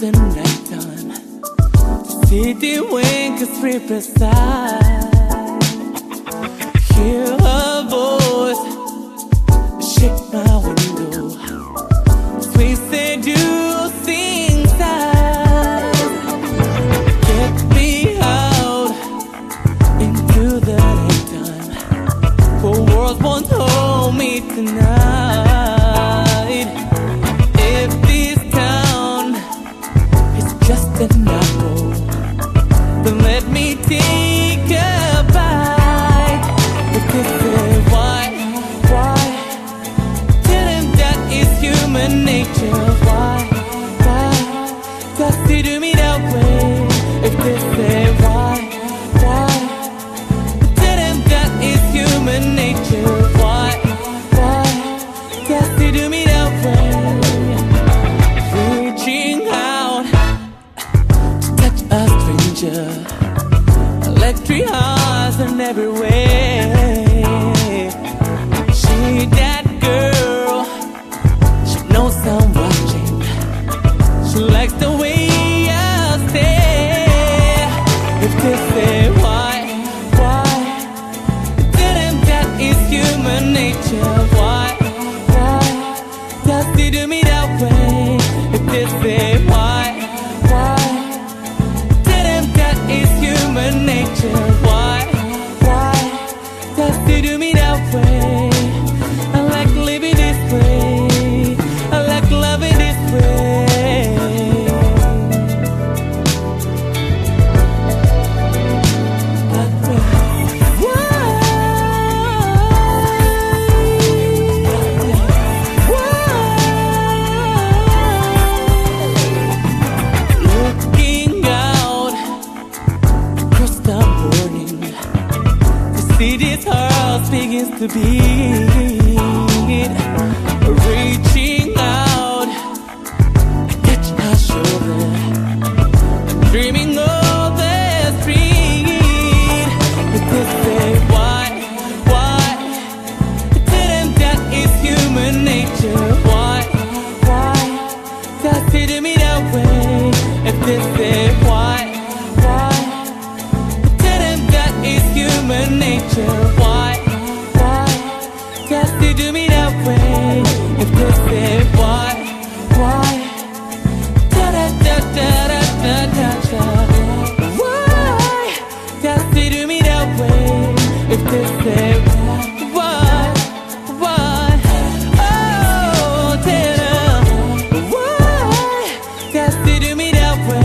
the night time. City winkers creep aside. Hear her voice shake my window. Sweet seducing sighs. Get me out into the nighttime. For worlds won't hold me tonight. If this town is just an apple, then let me take a bite. If this is why tell him that is human nature. Why does he do me that way? If this is why tell him that is human nature. Why does he do me that way? Reaching out to touch a stranger, electric hearts in every way. She that girl, she knows I'm watching. She likes the way I stare. If they say why tell him that is human nature. Why does he do me that way? If they say why tell him that is human nature. Why does he do me that way? I like living this way. I like loving this way. But looking out across the morning, the city's heart begins to beat. Reaching out, I touch her shoulder, dreaming of the street. But they say why tell him that is human nature. Why does he do me that way? If they say why tell him that is human nature. Why does he do me that way? If they say why da da da da da da da da. Why does he do me that way? If they say why oh tell him why does he do me that way?